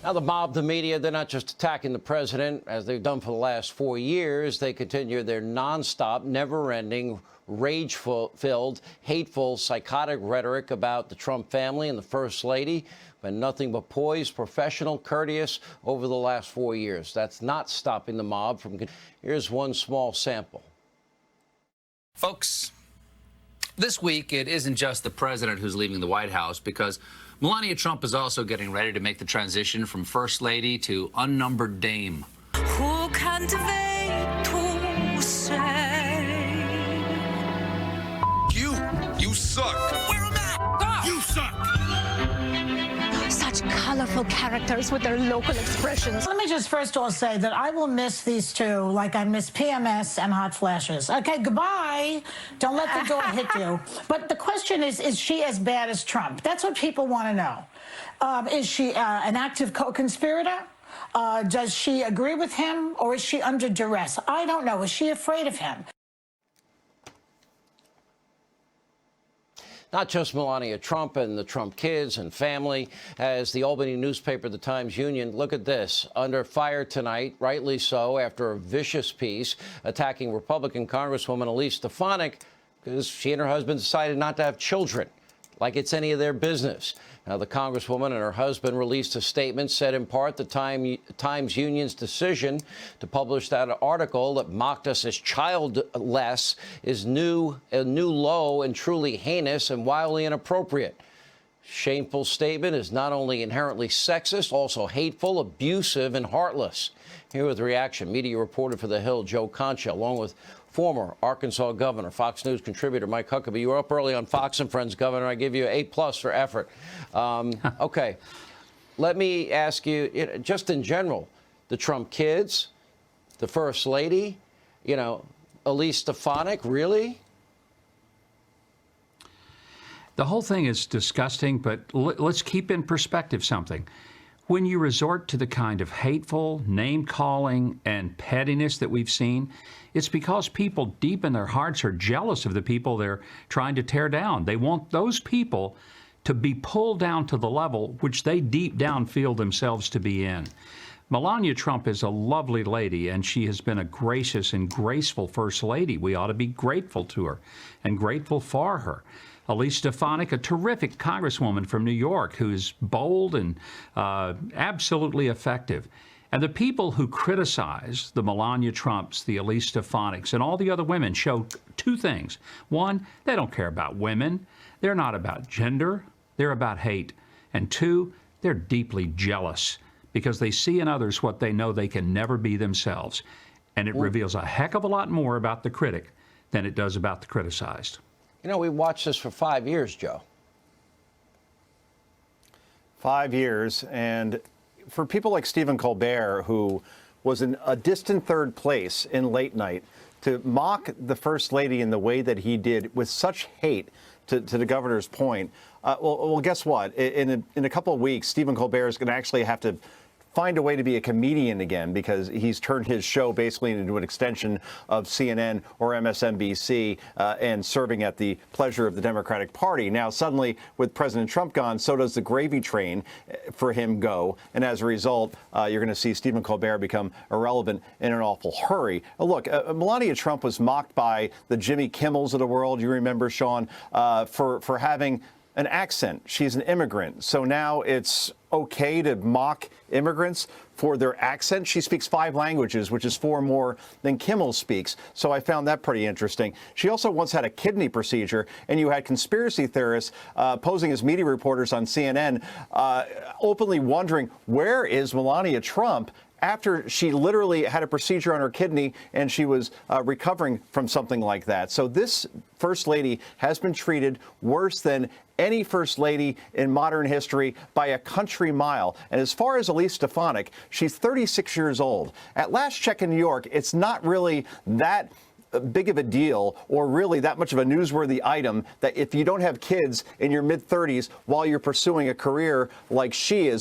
Now, the mob, the media, they're not just attacking the president, as they've done for the last 4 years. They continue their nonstop, never-ending, rage-filled, hateful, psychotic rhetoric about the Trump family and the First Lady. Been nothing but poised, professional, courteous over the last 4 years. That's not stopping the mob from... Here's one small sample. Folks, this week, it isn't just the president who's leaving the White House, because Melania Trump is also getting ready to make the transition from First Lady to unnumbered dame. Who can debate to say? You suck. Where am I? You suck. Such colorful characters with their local expressions. Let me just first of all say that I will miss these two like I miss PMS and hot flashes. Okay, goodbye. Don't let the door hit you. But the question is she as bad as Trump? That's what people want to know. Is she an active co-conspirator? Does she agree with him, or is she under duress? I don't know. Is she afraid of him? Not just Melania Trump and the Trump kids and family. As the Albany newspaper, the Times-Union, look at this, under fire tonight, rightly so, after a vicious piece attacking Republican Congresswoman Elise Stefanik because she and her husband decided not to have children, like it's any of their business. Now, the Congresswoman and her husband released a statement, said in part the Times-Union's decision to publish that article that mocked us as childless is a new low and truly heinous and wildly inappropriate. Shameful statement is not only inherently sexist, also hateful, abusive, and heartless. Here with reaction, media reporter for The Hill, Joe Concha, along with former Arkansas governor, Fox News contributor Mike Huckabee. You were up early on Fox and Friends, Governor. I give you an A+ for effort. Okay, let me ask you, just in general, the Trump kids, the First Lady, Elise Stefanik, really? The whole thing is disgusting, but let's keep in perspective something. When you resort to the kind of hateful name-calling and pettiness that we've seen, it's because people deep in their hearts are jealous of the people they're trying to tear down. They want those people to be pulled down to the level which they deep down feel themselves to be in. Melania Trump is a lovely lady, and she has been a gracious and graceful First Lady. We ought to be grateful to her and grateful for her. Elise Stefanik, a terrific Congresswoman from New York who's bold and absolutely effective. And the people who criticize the Melania Trumps, the Elise Stefaniks, and all the other women show two things. One, they don't care about women. They're not about gender. They're about hate. And two, they're deeply jealous because they see in others what they know they can never be themselves. And it reveals a heck of a lot more about the critic than it does about the criticized. We watched this for 5 years, Joe. 5 years, and for people like Stephen Colbert, who was in a distant third place in late night, to mock the First Lady in the way that he did with such hate, to the governor's point, well, guess what? In a couple of weeks, Stephen Colbert is going to actually have to find a way to be a comedian again, because he's turned his show basically into an extension of CNN or MSNBC and serving at the pleasure of the Democratic Party. Now, suddenly, with President Trump gone, so does the gravy train for him go. And as a result, you're going to see Stephen Colbert become irrelevant in an awful hurry. Look, Melania Trump was mocked by the Jimmy Kimmels of the world, you remember, Sean, for having an accent. She's an immigrant. So now it's okay to mock immigrants for their accent. She speaks 5 languages, which is 4 more than Kimmel speaks. So I found that pretty interesting. She also once had a kidney procedure, and you had conspiracy theorists posing as media reporters on CNN, openly wondering, where is Melania Trump after she literally had a procedure on her kidney and she was recovering from something like that. So this First Lady has been treated worse than any First Lady in modern history by a country mile. And as far as Elise Stefanik, she's 36 years old. At last check in New York, it's not really that big of a deal or really that much of a newsworthy item that if you don't have kids in your mid-30s while you're pursuing a career like she is,